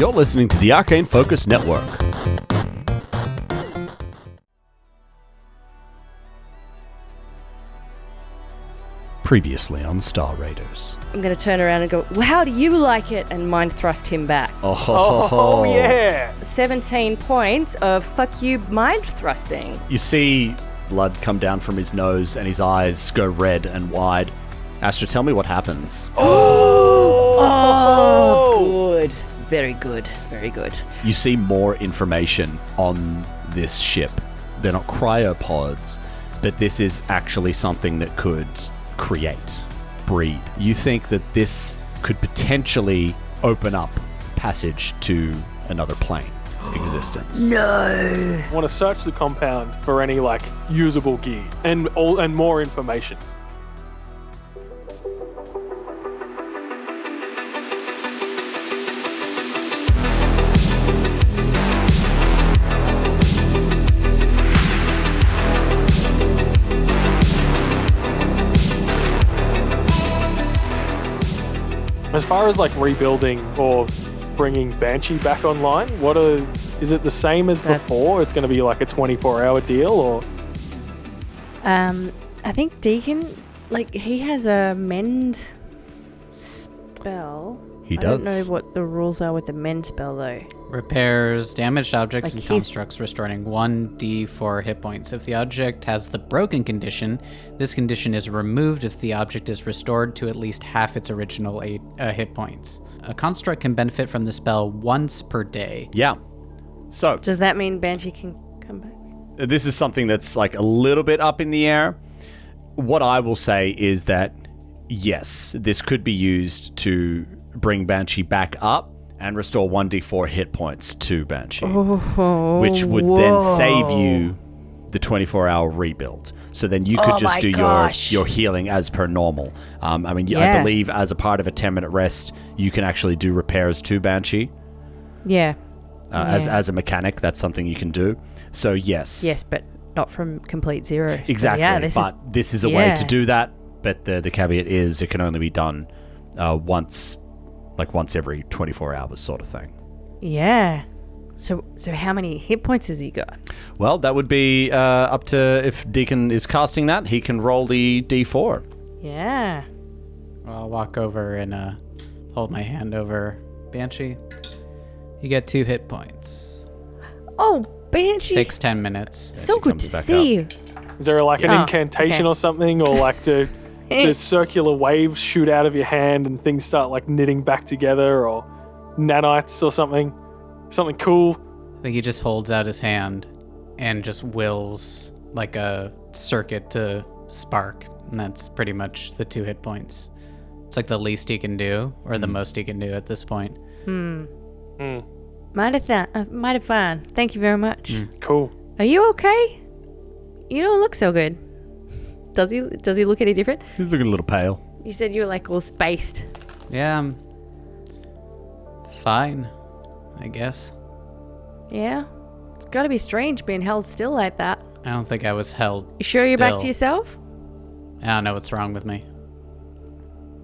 You're listening to the Arcane Focus Network. Previously on Star Raiders. I'm going to turn around and go, well, how do you like it? And mind thrust him back. Oh yeah! 17 points of fuck you mind thrusting. You see blood come down from his nose and his eyes go red and wide. Astra, tell me what happens. Oh, good. Very good. Very good. You see more information on this ship. They're not cryopods, but this is actually something that could create, breed. You think that this could potentially open up passage to another plane existence. No. I want to search the compound for any usable gear and more information. As far as rebuilding or bringing Banshee back online, is it the same as before? It's going to be a 24-hour deal, or? I think Deacon, he has a mend spell. He does. I don't know what the rules are with the mend spell though. Repairs damaged objects and constructs, restoring 1d4 hit points. If the object has the broken condition, this condition is removed if the object is restored to at least half its original hit points. A construct can benefit from the spell once per day. Yeah. So, Does that mean Banshee can come back? this is something that's a little bit up in the air. What I will say is that, yes, this could be used to bring Banshee back up and restore 1d4 hit points to Banshee, which would then save you the 24-hour rebuild. So then you could just do your healing as per normal. I believe as a part of a 10-minute rest, you can actually do repairs to Banshee. Yeah. As a mechanic, that's something you can do. So yes. Yes, but not from complete zero. Exactly. So, this is a way to do that. But the caveat is it can only be done once every 24 hours sort of thing. Yeah. So how many hit points has he got? Well, that would be up to, if Deacon is casting that, he can roll the d4. Yeah. I'll walk over and hold my hand over Banshee. You get 2 hit points. Oh, Banshee. Takes 10 minutes. So good to see you. Is there an incantation or something, or do circular waves shoot out of your hand and things start knitting back together, or nanites or something? Something cool? I think he just holds out his hand and just wills a circuit to spark, and that's pretty much the 2 hit points. It's the least he can do, or the most he can do at this point. Mighty fine. Thank you very much. Cool. Are you okay? You don't look so good. Does he look any different? He's looking a little pale. You said you were all spaced. Yeah, I'm fine, I guess. Yeah? It's gotta be strange being held still like that. I don't think I was held You sure you're back still. to yourself? I don't know what's wrong with me.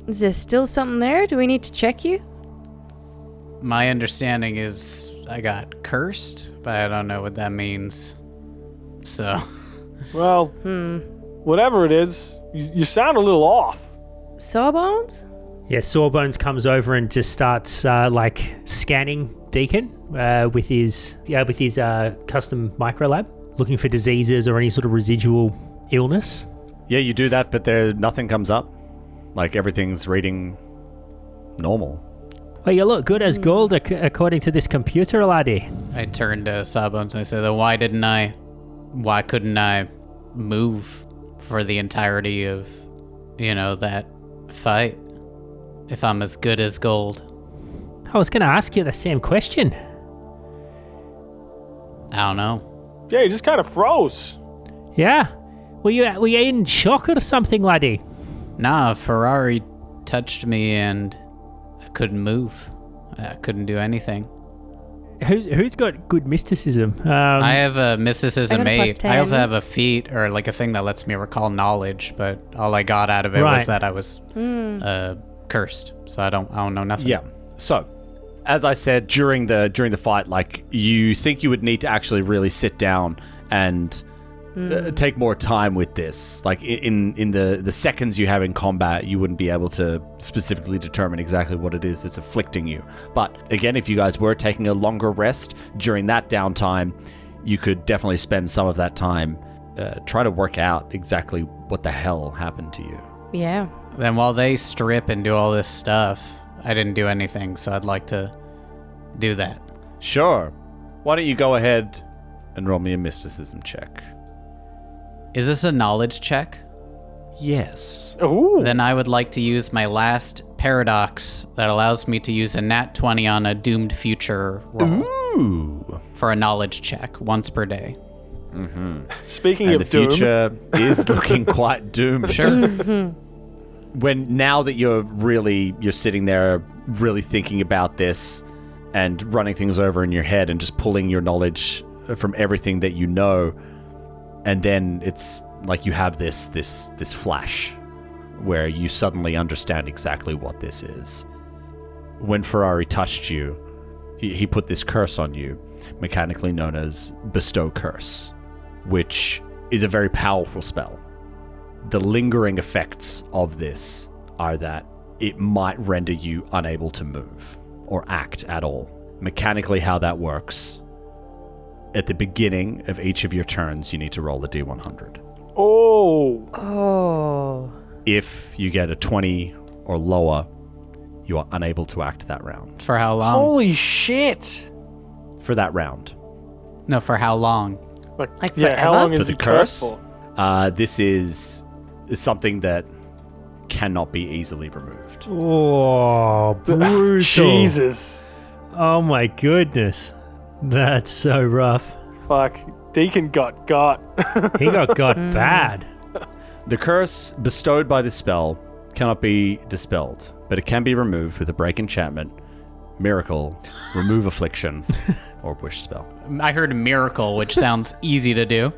Is there still something there? Do we need to check you? My understanding is I got cursed, but I don't know what that means. So. Well, whatever it is, you sound a little off. Sawbones? Yeah, Sawbones comes over and just starts scanning Deacon with his custom microlab, looking for diseases or any sort of residual illness. Yeah, you do that, but nothing comes up. Everything's reading normal. Well, you look good as gold according to this computer, laddie. I turned to Sawbones and I said, why couldn't I move for the entirety of, that fight if I'm as good as gold? I was going to ask you the same question. I don't know. Yeah, you just kind of froze. Yeah. Were you in shock or something, laddie? Nah, Ferrari touched me and I couldn't move. I couldn't do anything. Who's got good mysticism? I have a mysticism I got a 8. +10. I also have a feat, or a thing that lets me recall knowledge, but all I got out of it was that I was cursed. So I don't know nothing. Yeah. So, as I said during the fight, like you think you would need to actually really sit down and take more time with this. Like in the seconds you have in combat, you wouldn't be able to specifically determine exactly what it is that's afflicting you. But again, if you guys were taking a longer rest during that downtime, you could definitely spend some of that time trying to work out exactly what the hell happened to you. Yeah. Then while they strip and do all this stuff, I didn't do anything, so I'd like to do that. Sure. Why don't you go ahead and roll me a mysticism check? Is this a knowledge check? Yes. Ooh. Then I would like to use my last paradox that allows me to use a nat 20 on a doomed future roll Ooh. for a knowledge check once per day. Speaking And of the doom, future is looking quite doomed. Sure. Now that you're sitting there really thinking about this and running things over in your head and just pulling your knowledge from everything that you know, and then it's like you have this flash where you suddenly understand exactly what this is. When Ferrari touched you, he put this curse on you, mechanically known as Bestow Curse, which is a very powerful spell. The lingering effects of this are that it might render you unable to move or act at all. Mechanically, how that works, at the beginning of each of your turns, you need to roll a D100. oh, Oh. If you get a 20 or lower, you are unable to act that round. For how long? holy shit! For that round. No, for how long? Like yeah, how forever? long For is the the curse curse? for? This is something that cannot be easily removed. Oh, brutal. Jesus. Oh my goodness. That's so rough. Fuck. Deacon got. He got bad. The curse bestowed by the spell cannot be dispelled, but it can be removed with a break enchantment, miracle, remove affliction, or wish spell. I heard miracle, which sounds easy to do.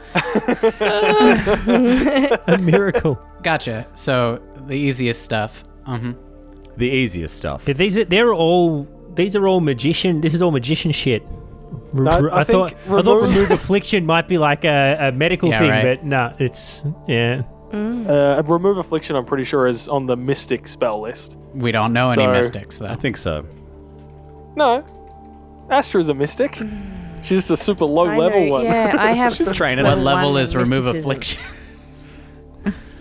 A miracle. Gotcha. So the easiest stuff. The easiest stuff. Yeah, these are all magician. This is all magician shit. No, I I thought think remove affliction might be like a medical Yeah, thing, right. but no, it's remove affliction, I'm pretty sure, is on the mystic spell list. We don't know any So- mystics, though. I think so. No. Astra's a mystic. She's just a super low level one. Yeah, I have. She's training. What One level is remove mysticism. affliction?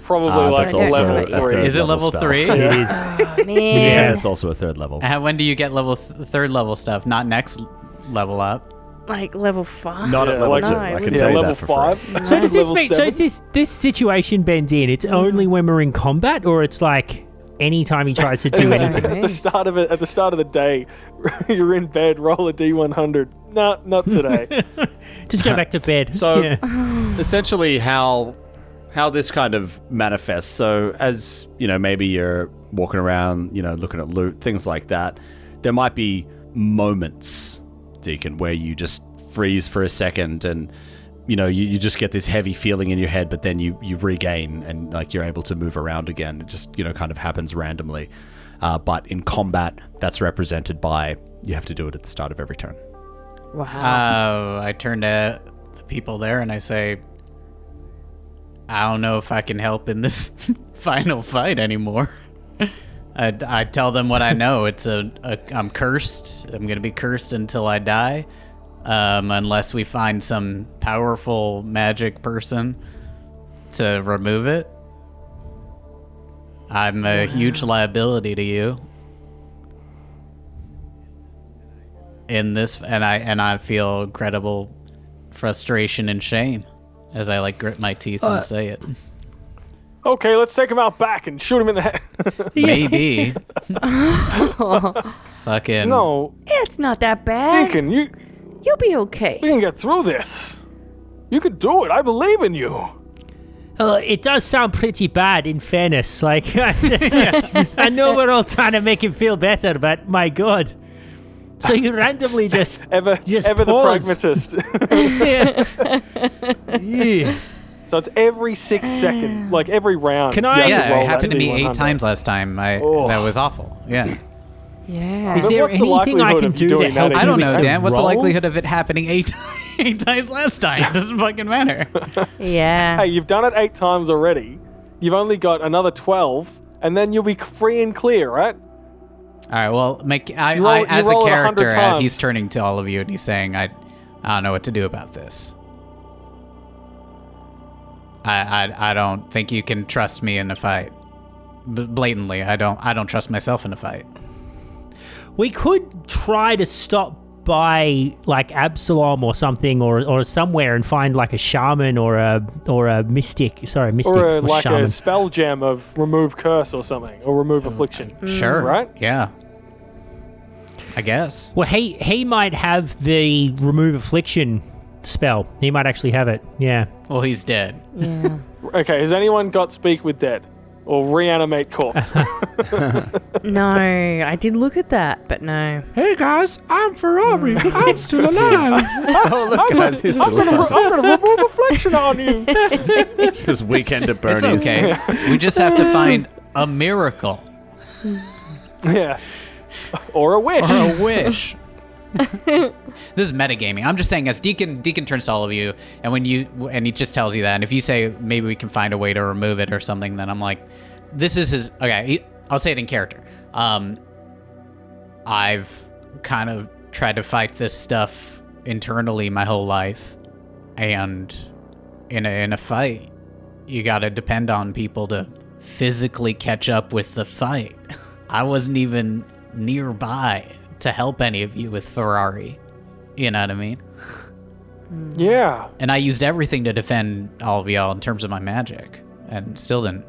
Probably like That's a also level a 3. third Is it level level spell. 3? it is. Oh, man. Yeah, it's also a third level. When do you get level third level stuff? Not next level up. Like level 5. Not at Yeah, level like 2. no, I it can would tell be. you level that for 5. free. So does this Level mean? So 7? is this situation bends in? It's only when we're in combat, or it's like anytime he tries to do Anytime. anything. At the start of it, at the start of the day, you're in bed, roll a D100. No, not today. Just go back to bed. So Yeah. essentially how this kind of manifests. So as, maybe you're walking around, looking at loot, things like that. There might be moments, Deacon, where you just freeze for a second and you just get this heavy feeling in your head, but then you regain and like you're able to move around again. It just kind of happens randomly. But in combat, that's represented by you have to do it at the start of every turn. Wow. I turn to the people there and I say, I don't know if I can help in this final fight anymore. I tell them what I know. I'm cursed. I'm gonna be cursed until I die, unless we find some powerful magic person to remove it. I'm a huge liability to you. In this, and I feel incredible frustration and shame as I grit my teeth and say it. Okay, let's take him out back and shoot him in the head. Maybe. Fucking. No, It's not that bad. Deacon, You'll be okay. we can get through this. You can do it. I believe in you. It does sound pretty bad, in fairness. I know we're all trying to make him feel better, but my God. So you randomly just Ever the pause. pragmatist. Yeah. So it's every 6 seconds, every round. Can you I- have to Yeah, roll it happened that to me 8 D100. times last time. Oh. That was awful. Yeah. Yeah. Is But there what's the anything I likelihood can of you do to doing help that I you don't with know, the Dan. What's the roll? likelihood of it happening eight times last time? It doesn't fucking matter. Yeah. Hey, you've done it 8 times already. You've only got another 12, and then you'll be free and clear, right? All right. Well, You as a roll it 100 character, times. he's turning to all of you and he's saying, "I don't know what to do about this. I don't think you can trust me in a fight. Blatantly, I don't trust myself in a fight." We could try to stop by like Absalom or something, or somewhere, and find like a shaman or a mystic. Sorry, mystic Or like shaman. a spell gem of remove curse or something, or remove affliction. Sure. Right? Yeah. I guess. Well, he might have the remove affliction spell. He might actually have it. Yeah. Well, he's dead. Yeah. Okay, has anyone got speak with dead? Or reanimate corpse? No, I did look at that, but no. Hey guys, I'm Ferrari. I'm still alive. Oh, look, guys, he's still I'm gonna remove affliction on you. Just weekend at Bernie's. It's okay. We just have to find a miracle Yeah. Or a wish. or a wish. This is metagaming. I'm just saying, as Deacon turns to all of you, and he just tells you that, and if you say maybe we can find a way to remove it or something, then I'm like, this is his. Okay, I'll say it in character. I've kind of tried to fight this stuff internally my whole life, and in a fight, you gotta depend on people to physically catch up with the fight. I wasn't even nearby to help any of you with Ferrari. You know what I mean? Yeah. And I used everything to defend all of y'all in terms of my magic, and still didn't,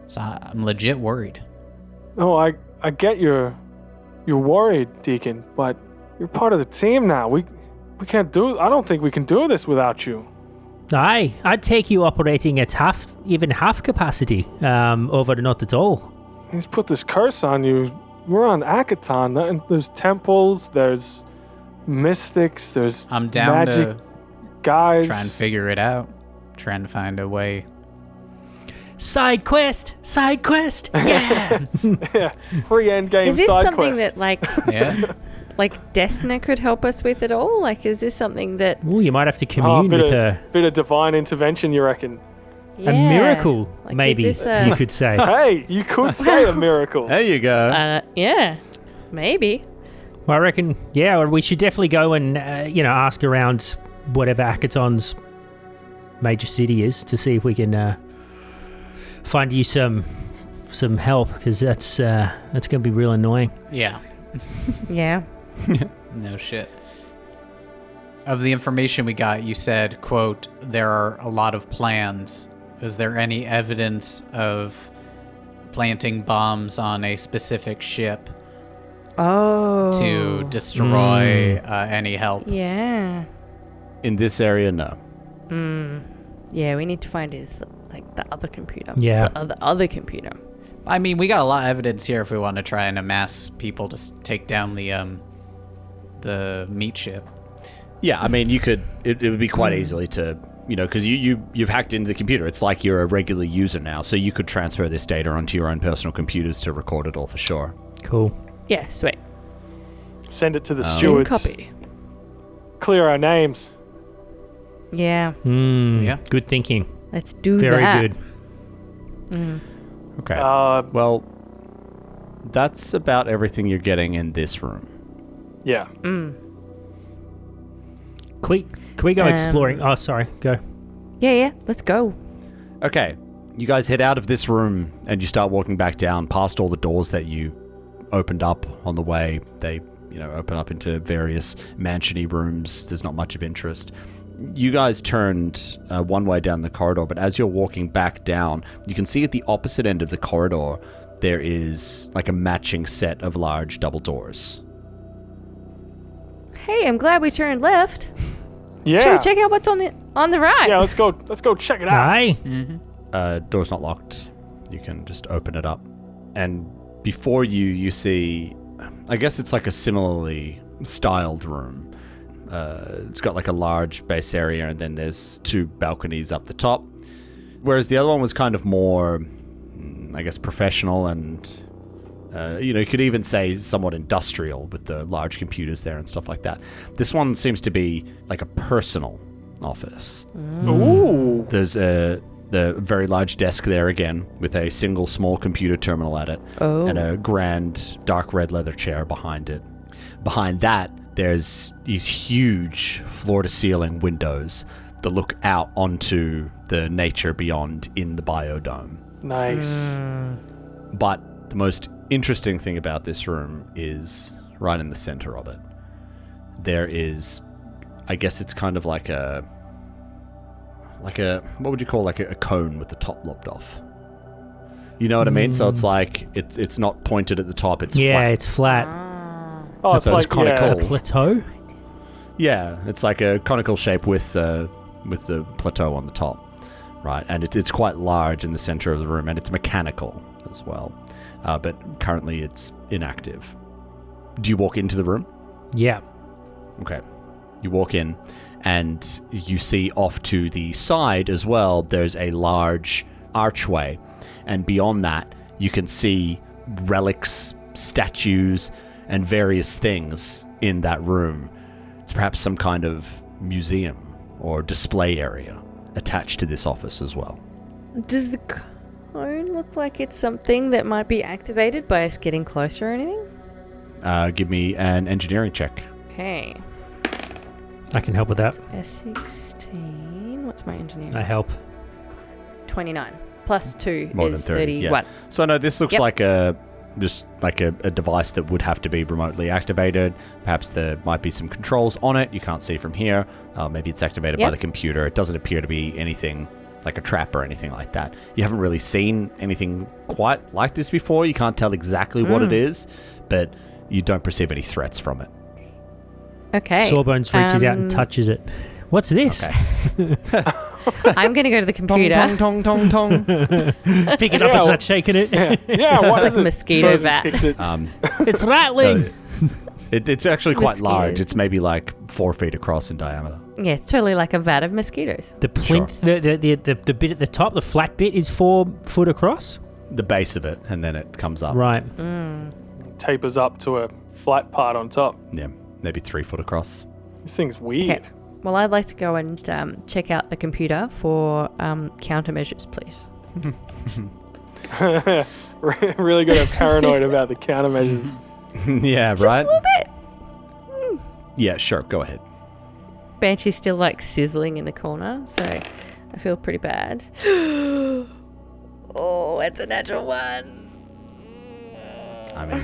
So I'm legit worried. Oh, I get you're worried, Deacon, but you're part of the team now. We can't do. I don't think we can do this without you. Aye, I'd take you operating at even half capacity, over to not at all. He's put this curse on you. We're on Akaton, and there's temples, there's mystics, there's I'm down magic to guys. try and figure it out, trying to find a way. Side quest, yeah. Yeah, free end game Is this side something quest. that like Yeah. Destina could help us with at all? Like, is this something that Ooh, you might have to commune with her. Bit of divine intervention, you reckon? yeah, A miracle, like, maybe is this you could say. Hey, you could say a miracle. There you go. yeah, maybe. Well, I reckon, yeah, we should definitely go and ask around whatever Akaton's major city is to see if we can find you some help, because that's going to be real annoying. Yeah. Yeah. No shit. Of the information we got, you said, quote, there are a lot of plans. Is there any evidence of planting bombs on a specific ship Oh. to destroy any help? Yeah. In this area, no. Yeah, we need to find the other computer. Yeah. The other computer. I mean, we got a lot of evidence here if we want to try and amass people to take down the meat ship. Yeah, I mean, you could. It would be quite easily to, because you've hacked into the computer. It's like you're a regular user now, so you could transfer this data onto your own personal computers to record it all for sure. Cool. Yeah, sweet. Send it to the In stewards. copy. Clear our names. Yeah. Yeah. Good thinking. Let's do Very that. good. Okay. Uh, Well, that's about everything you're getting in this room. yeah. Mm. Can we go exploring? Oh, sorry. Go. Yeah, let's go. Okay, you guys head out of this room and you start walking back down past all the doors that you opened up on the way. They, open up into various mansion-y rooms. There's not much of interest. You guys turned one way down the corridor, but as you're walking back down, you can see at the opposite end of the corridor, there is like a matching set of large double doors. Hey, I'm glad we turned left. Yeah. Should we check out what's on the right? Yeah, let's go check it out. Aye. Door's not locked. You can just open it up. And before you see, I guess it's like a similarly styled room. It's got like a large base area, and then there's 2 balconies up the top. Whereas the other one was kind of more, I guess, professional and You could even say somewhat industrial with the large computers there and stuff like that. This one seems to be like a personal office. Ooh. There's the very large desk there again with a single small computer terminal at it and a grand dark red leather chair behind it. Behind that, there's these huge floor-to-ceiling windows that look out onto the nature beyond in the biodome. Nice. But the most interesting thing about this room is right in the center of it. There is, I guess it's kind of like a, what would you call like a cone with the top lopped off? You know what I mean? So it's like, it's not pointed at the top, it's flat. It's flat. Oh, it's So like it's conical. A plateau? Yeah, it's like a conical shape with the plateau on the top, right? And it's quite large in the center of the room, and it's mechanical as well. But currently it's inactive. Do you walk into the room? Yeah. Okay. You walk in, and you see off to the side as well, there's a large archway. And beyond that, you can see relics, statues, and various things in that room. It's perhaps some kind of museum or display area attached to this office as well. Does the cone look like it's something that might be activated by us getting closer or anything? Give me an engineering check. Okay. I can help with that. S16. What's my engineering? I help. 29. Plus 2 More is than 30, 31. yeah. So no, this looks like a device that would have to be remotely activated. Perhaps there might be some controls on it. You can't see from here. Maybe it's activated by the computer. It doesn't appear to be anything like a trap or anything like that. You haven't really seen anything quite like this before. You can't tell exactly what it is, but you don't perceive any threats from it. Okay. Sawbones reaches out and touches it. What's this? Okay. I'm going to go to the computer. Tong, tong, tong, tong. Pick it up and start shaking it. Yeah, what It's like is a it? mosquito Frozen vat. picks it. It's rattling. It's actually quite large. Mosquitoes. It's maybe like 4 feet across in diameter. Yeah, it's totally like a vat of mosquitoes. The plinth, the bit at the top, the flat bit, is 4 foot across. The base of it, and then it comes up. Right. Tapers up to a flat part on top. Yeah, maybe 3 foot across. This thing's weird. Okay. Well, I'd like to go and check out the computer for countermeasures, please. Really got a paranoid about the countermeasures. Yeah, Just right? a little bit. Yeah, sure. Go ahead. Banshee's still like sizzling in the corner, so I feel pretty bad. Oh, it's a natural one. Uh. I mean,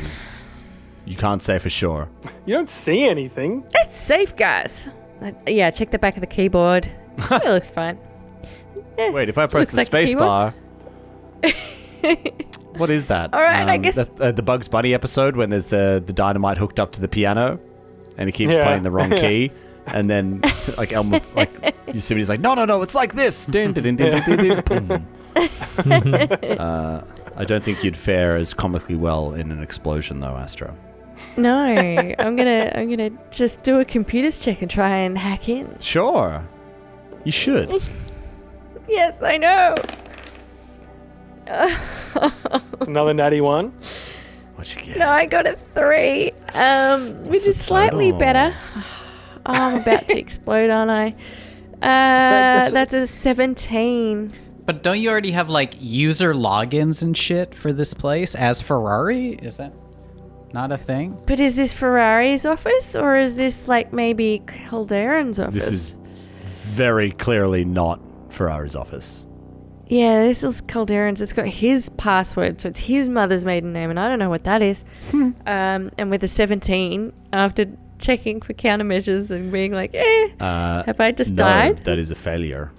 you can't say for sure. You don't see anything. It's safe, guys. Yeah, check the back of the keyboard. It looks fine. Wait, if I press looks the like a space keyboard. bar... What is that? All right, I guess- That's, the Bugs Bunny episode when there's the dynamite hooked up to the piano and he keeps playing the wrong key. And then, like, Elmer, like, Yosemite's like, no, it's like this. Dun, dun, dun, dun, dun, dun, dun. I don't think you'd fare as comically well in an explosion, though, Astro. No, I'm gonna just do a computers check and try and hack in. Sure. You should. Yes, I know. Another natty one. What'd you get? No, I got a 3, which the is slightly total? better. Oh, I'm about to explode, aren't I? That's a 17. But don't you already have like user logins and shit for this place as Ferrari? Is that not a thing? But is this Ferrari's office, or is this like maybe Koldirron's office? This is very clearly not Ferrari's office. Yeah, this is Koldirron's. It's got his password, so it's his mother's maiden name, and I don't know what that is. And with a 17, after checking for countermeasures and being like, have I just died? No, that is a failure.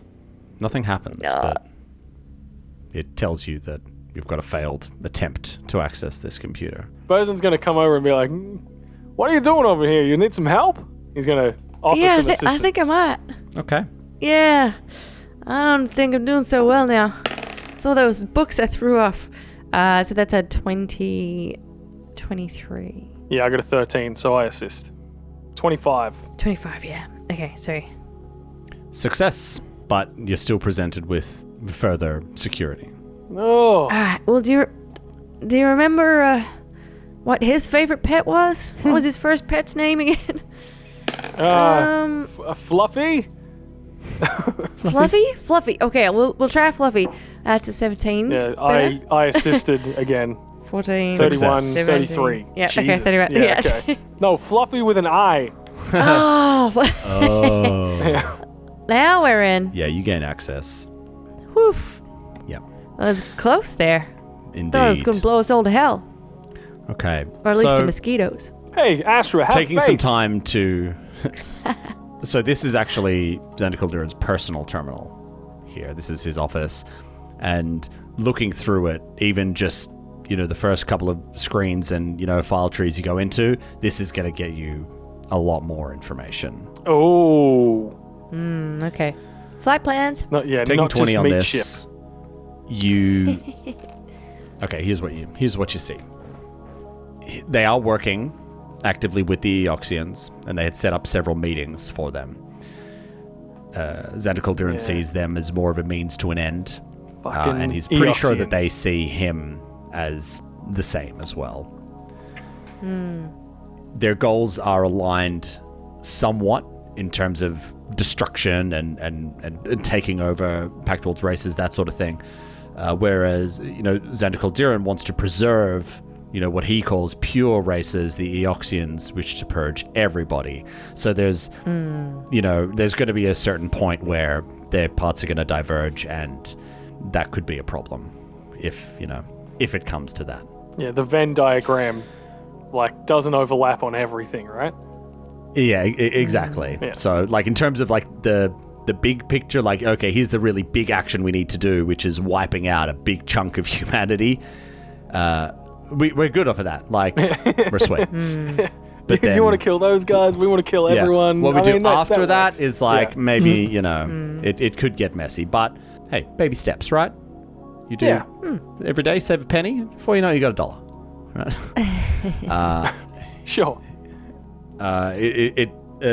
Nothing happens, but it tells you that you've got a failed attempt to access this computer. Bosun's going to come over and be like, what are you doing over here? You need some help? He's going to offer Yeah, some assistance. I think I might. Okay. Yeah. I don't think I'm doing so well now. So those books I threw off. So that's a 23. Yeah, I got a 13, so I assist. 25. 25, yeah. Okay, sorry. Success, but you're still presented with further security. Oh. Alright, well, do you remember what his favorite pet was? What was his first pet's name again? Fluffy? Fluffy. Okay, we'll try Fluffy. That's a 17. Yeah, I assisted again. 14. 31, Success. 33. Yeah, okay, Jesus. 31. Yeah, Yeah. okay. No, Fluffy with an I. Oh. Oh. Now we're in. Yeah, you gain access. Woof. Yep. That was close there. Indeed. Thought it was going to blow us all to hell. Okay. Or at least to so mosquitoes. Hey, Astra, have taking faith. some time to... So this is actually Xander Koldirron's personal terminal here. This is his office. And looking through it, even just, the first couple of screens and, file trees you go into, this is going to get you a lot more information. Oh. Okay. Flight plans. Taking not 20 just on meat this, ship. you... Okay, here's what you see. They are working actively with the Eoxians, and they had set up several meetings for them. Xander Koldirron sees them as more of a means to an end, and he's pretty sure that they see him as the same as well. Their goals are aligned somewhat in terms of destruction and taking over Pact World's races, that sort of thing. Whereas, Xander Koldirron wants to preserve, what he calls pure races, the Eoxians, which to purge everybody. So there's, there's going to be a certain point where their paths are going to diverge, and that could be a problem if it comes to that. Yeah, the Venn diagram, doesn't overlap on everything, right? Yeah, exactly. Yeah. So, in terms of, the big picture, okay, here's the really big action we need to do, which is wiping out a big chunk of humanity. We're good off of that. We're sweet. But then, you want to kill those guys, we want to kill everyone. What we do after that works. is maybe, it could get messy. But, hey, baby steps, right? You do every day, save a penny. Before you know it, you got $1. Right? Sure.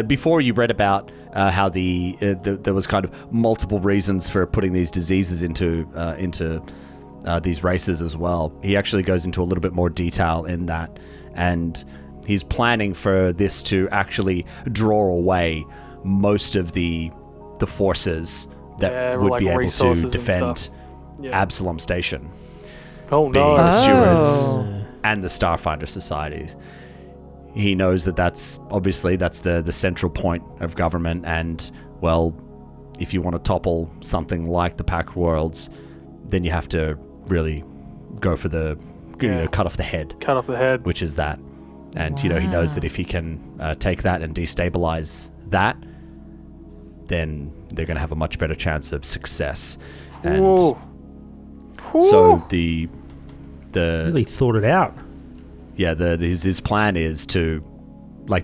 Before you read about how there was kind of multiple reasons for putting these diseases into these races as well. He actually goes into a little bit more detail in that, and he's planning for this to actually draw away most of the forces that would be able to defend Absalom Station. Oh being no! the stewards and the Starfinder societies. He knows that's obviously the central point of government, and if you want to topple something like the Pact Worlds, then you have to really go for the cut off the head. Cut off the head. Which is that. And he knows that if he can take that and destabilize that, then they're going to have a much better chance of success. And so the really thought it out. Yeah, his plan is to,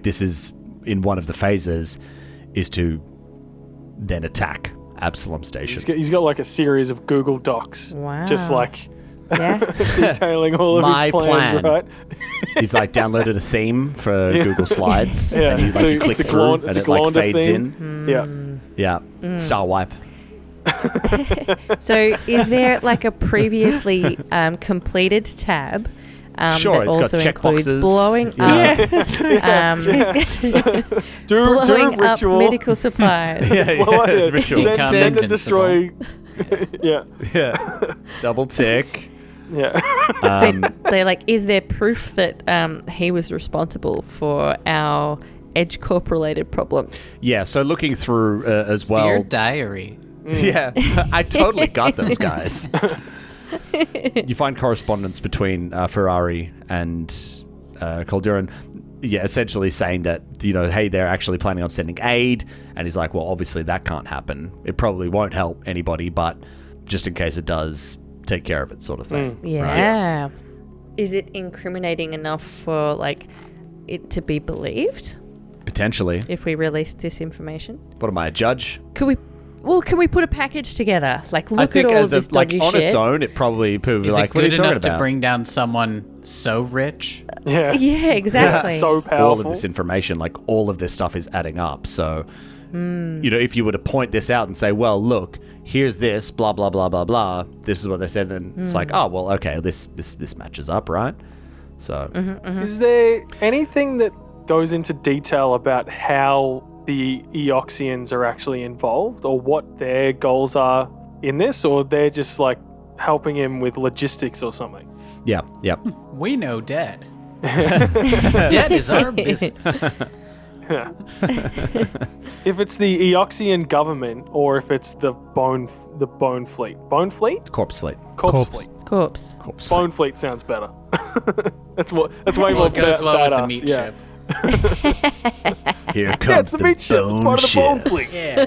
this is in one of the phases, is to then attack Absalom Station. He's got a series of Google Docs. Wow. Just Yeah. detailing all of his plans, right? He's downloaded a theme for Google Slides, and you click through, and it fades theme. in. Yeah. Star wipe. So is there a previously completed tab? Sure, that it's also got check includes boxes. blowing blowing up ritual. medical supplies. Ritual. Send and destroy. Yeah. Double tick. Yeah. So is there proof that he was responsible for our edge corp related problems? Yeah, so looking through as well. Dear diary. Yeah, I totally got those guys. You find correspondence between Ferrari and Koldirron, essentially saying that, hey, they're actually planning on sending aid, and he's like, well, obviously that can't happen. It probably won't help anybody, but just in case it does, take care of it, sort of thing. Yeah. Right? Is it incriminating enough for it to be believed Potentially. if we released this information? What am I, a judge? Can we put a package together? Look I think at all as of this dodgy on shit. its own, it probably would be Is it what are good you talking enough to about? bring down someone so rich? Yeah. Yeah, exactly. So powerful. All of this information, all of this stuff is adding up. So, if you were to point this out and say, well, look, here's this, blah, blah, blah, blah, blah. This is what they said. And it's oh, well, okay, this matches up, right? So, Is there anything that goes into detail about how the Eoxians are actually involved, or what their goals are in this, or they're just like helping him with logistics or something? yeah. We know dead. Dead is our business. Yeah. If it's the Eoxian government, or if it's the bone fleet. Bone fleet? Corpse fleet. Corpse fleet. Corpse. Bone fleet sounds better. That's way more It goes well with the badass. meat Yeah. ship. Here Yeah, comes it's the meat ship. It's part of the bone fleet. Yeah.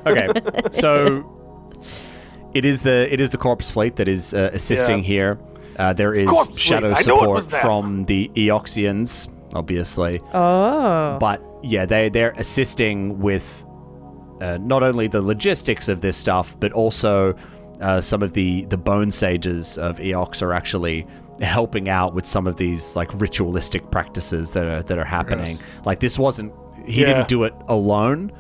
Okay, so it is the corpse fleet that is assisting here. There is Corpse fleet. shadow I knew it support was them. from the Eoxians, obviously. Oh. But yeah, they're assisting with not only the logistics of this stuff, but also some of the bone sages of Eox are actually helping out with some of these like ritualistic practices that are happening. Gross. Like this wasn't he didn't do it alone.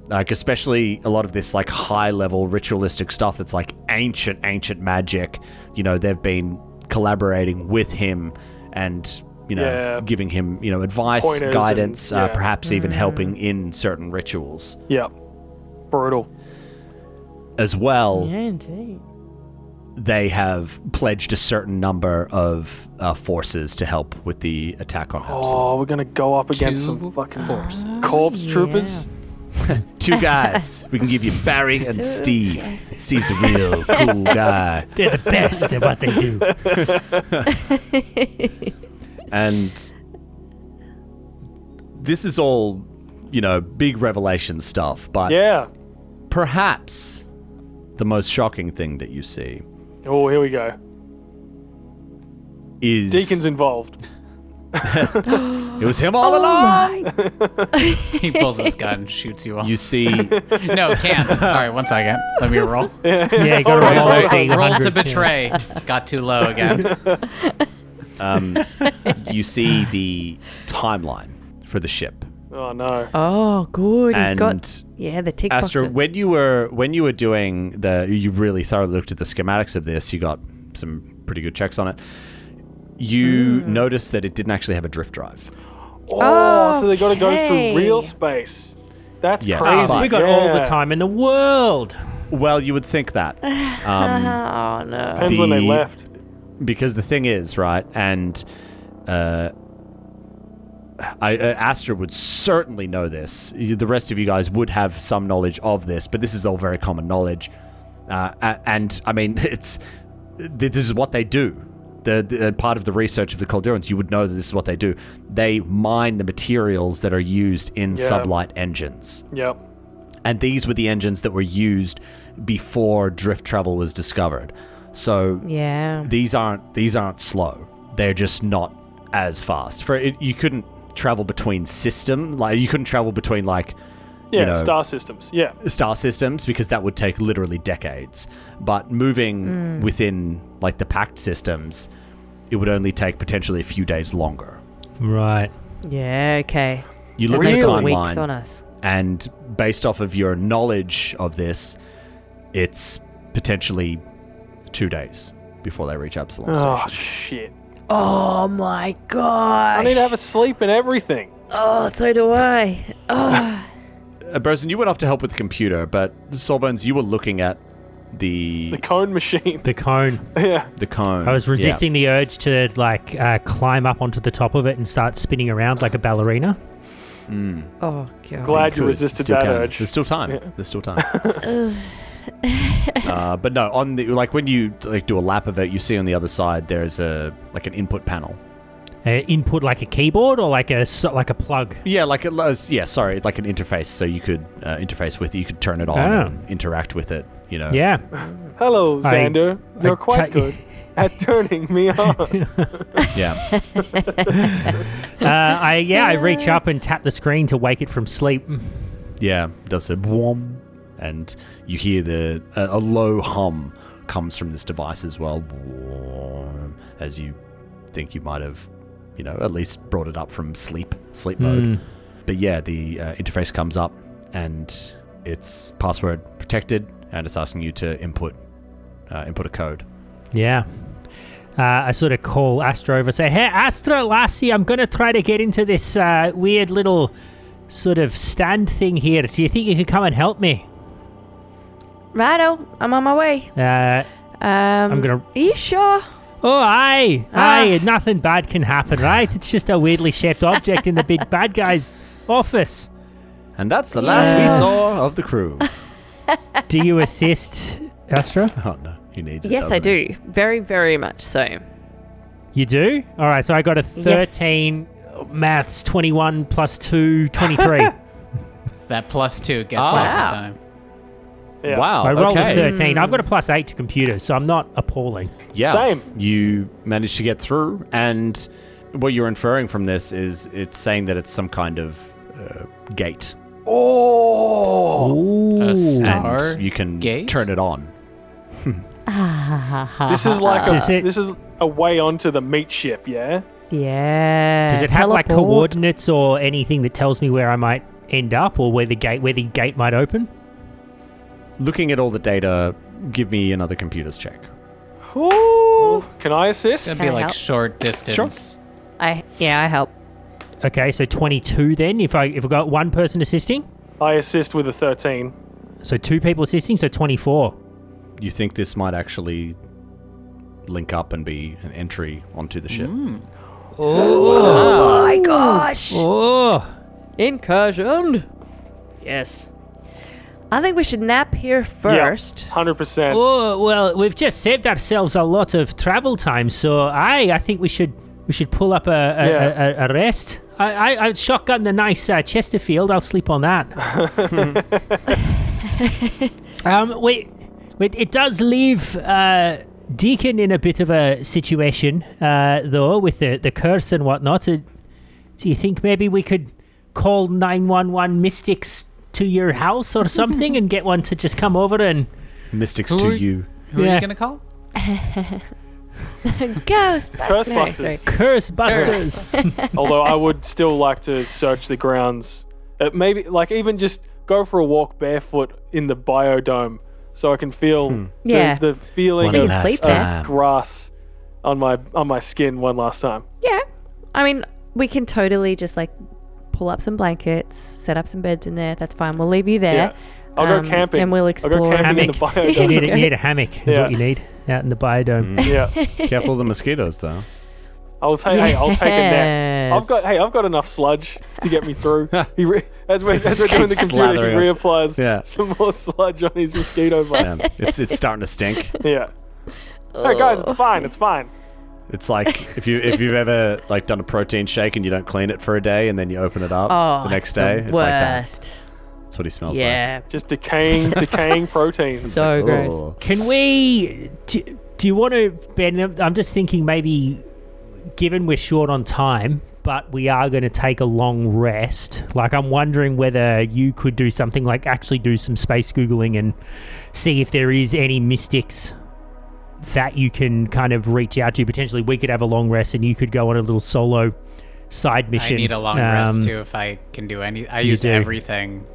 Like especially a lot of this like high level ritualistic stuff that's like ancient magic. You know, they've been collaborating with him and giving him advice, Pointers guidance, and, perhaps even helping in certain rituals Yeah. Brutal. as well. Yeah, indeed. They have pledged a certain number of forces to help with the attack on Absalom. Oh, we're gonna go up against Two some fucking forces. corpse Yeah. troopers. 2 guys. We can give you Barry and Steve. Steve's a real cool guy. They're the best at what they do. And this is all, big revelation stuff, but Yeah. perhaps the most shocking thing that you see Oh, here we go. is Deacon's involved. it was him all along. He pulls his gun, shoots you all. You see No, can't. Sorry, one second. Let me roll. Yeah, you got to roll wait, a D100. Roll to betray. Got too low again. you see the timeline for the ship. Oh no. Oh, good. He's got And the tick Astra, boxes. when you were doing you really thoroughly looked at the schematics of this. You got some pretty good checks on it. You noticed that it didn't actually have a drift drive. Oh, so they got to go Okay. through real space. That's Yes, crazy. but- We got all the Yeah. time in the world. Well, you would think that. Oh no. Depends when they left. Because the thing is, right, and Astra would certainly know this. The rest of you guys would have some knowledge of this, but this is all very common knowledge. And I mean, this is what they do. The part of the research of the Koldirrons, you would know that this is what they do. They mine the materials that are used in sublight engines. Yep. And these were the engines that were used before drift travel was discovered. So Yeah. these aren't slow. They're just not as fast. You couldn't travel between you couldn't travel between Star systems. Yeah. star systems because that would take literally decades. But moving within the packed systems, it would only take potentially a few days longer. Right. Yeah. Okay. You look They at the put weeks timeline, on us. and based off of your knowledge of this, it's potentially 2 days before they reach Absalom Oh Station. shit. Oh my gosh. I need to have a sleep and everything. Oh, so do I. Oh. Brosen, you went off to help with the computer, but Sawbones, you were looking at the The cone machine. The cone. Yeah. cone. I was resisting the urge to climb up onto the top of it and start spinning around like a ballerina. Oh god. Glad you could. resisted Still that can. urge. There's still time. Yeah. There's still time. But no, on the when you do a lap of it, you see on the other side there's an input panel. Input like a keyboard or like a plug. Yeah, like an interface, so you could interface with it. You could turn it on and interact with it. Yeah. Hello, Xander. You're quite ta- good at turning me on. Yeah. I reach up and tap the screen to wake it from sleep. Yeah, does a boom, and you hear a low hum comes from this device as well, as you think you might have, at least brought it up from sleep mode. But yeah, the interface comes up, and it's password protected, and it's asking you to input a code. Yeah. I sort of call Astra over, say, "Hey, Astra, lassie, I'm going to try to get into this weird little sort of stand thing here. Do you think you could come and help me?" Righto, I'm on my way. I'm going to... Are you sure? Oh, aye, nothing bad can happen, right? It's just a weirdly shaped object in the big bad guy's office. And that's the last we saw of the crew. Do you assist, Astra? Oh, no. He needs it, Yes, I doesn't he? do. Very, very much so. You do? All right, so I got a 13, maths 21 plus 2, 23. That +2 gets Oh. every Wow. time. Yeah. Wow, I rolled okay. a 13. I've got a +8 to computers, so I'm not appalling. Yeah. Same. You managed to get through, and what you're inferring from this is it's saying that it's some kind of gate. Oh, Ooh. A star And you can gate? turn it on. this is like Does it- this is a way onto the meat ship, yeah. Yeah. Does it have like teleport. coordinates or anything that tells me where I might end up or where the gate might open? Looking at all the data, give me another computer's check. Ooh. Can I assist? It'd Can be I like help? short distance. I help. Okay, so 22 then. If I got one person assisting, I assist with a 13. so 2 people assisting, so 24. You think this might actually link up and be an entry onto the ship? Oh my gosh! Oh, Incursion. Yes. I think we should nap here first. 100%. oh, well, we've just saved ourselves a lot of travel time, so I think we should pull up a rest. I shotgun the nice Chesterfield. I'll sleep on that. Wait, it does leave Deacon in a bit of a situation, though, with the curse and whatnot. Do you think maybe we could call 911 Mystics to your house or something and get one to just come over and... Mystics Who to are- you. Who are Yeah. you going to call? Ghostbusters. No, sorry. Curse Curse Busters. Although I would still like to search the grounds. Maybe, like, even just go for a walk barefoot in the biodome so I can feel Yeah. the feeling One You of, can sleep last there. time. grass on my skin one last time. Yeah. I mean, we can totally just like pull up some blankets, set up some beds in there. That's fine. We'll leave you there. Yeah. I'll go camping. And we'll I'll explore. go camping in the Hammock. biodome. you need a hammock is Yeah. what you need out in the biodome. Yeah. Careful of the mosquitoes, though. I'll take a nap. Yes. I've got enough sludge to get me through. As we're doing the computer, he slathering it. reapplies Yeah. some more sludge on his mosquito bites. Yeah. It's starting to stink. Yeah. Hey guys, it's fine. It's fine. It's like if you've ever like done a protein shake and you don't clean it for a day and then you open it up Oh, the next day. It's like that. worst. That's what he smells Yeah. Just decaying proteins. So like. gross. Ugh. Can we... Do you want to... Ben, I'm just thinking maybe, given we're short on time, but we are going to take a long rest, like I'm wondering whether you could do something like actually do some space Googling and see if there is any mystics that you can kind of reach out to. Potentially we could have a long rest and you could go on a little solo side mission. I need a long rest too if I can do any. I used do. everything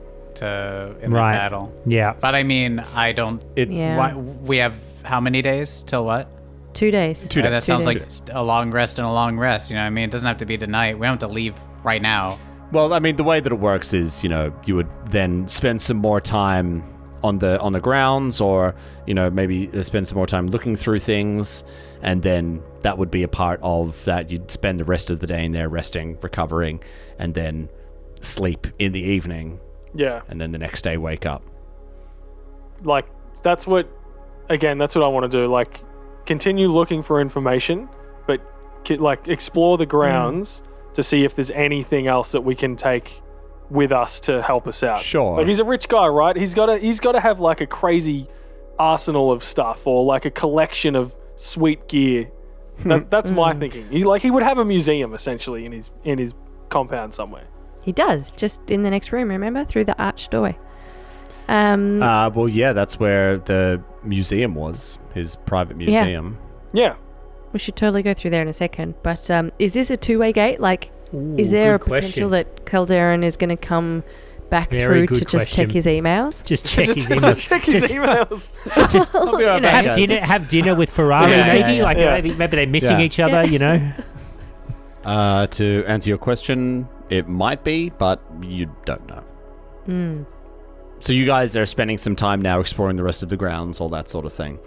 in Right. the battle. Yeah. But I mean, I don't. Yeah. Why, we have how many days till what? 2 days. 2 days. That sounds like days. a long rest and a long rest. You know what I mean? It doesn't have to be tonight. We don't have to leave right now. Well, I mean, the way that it works is, you would then spend some more time on the grounds, or maybe spend some more time looking through things, and then that would be a part of that. You'd spend the rest of the day in there resting, recovering, and then sleep in the evening, Yeah. and then the next day wake up. Like that's what I want to do. Like continue looking for information, but explore the grounds to see if there's anything else that we can take with us to help us out. Sure. Like he's a rich guy, right? He's got to have like a crazy arsenal of stuff or like a collection of sweet gear. That's my thinking. He would have a museum essentially in his compound somewhere. He does, just in the next room, remember? Through the arched doorway. Well, yeah, that's where the museum was, his private museum. Yeah. We should totally go through there in a second. But is this a two-way gate? Like, is there a good question. potential that Koldirron is going to come back Very through to good just check question. his emails? Just check his emails. Check his Just- emails. Just I'll be right back, have guys. dinner with Ferrari, Yeah, maybe. yeah, Like yeah. maybe they're missing Yeah. each other. You know. To answer your question, it might be, but you don't know. So you guys are spending some time now exploring the rest of the grounds, all that sort of thing.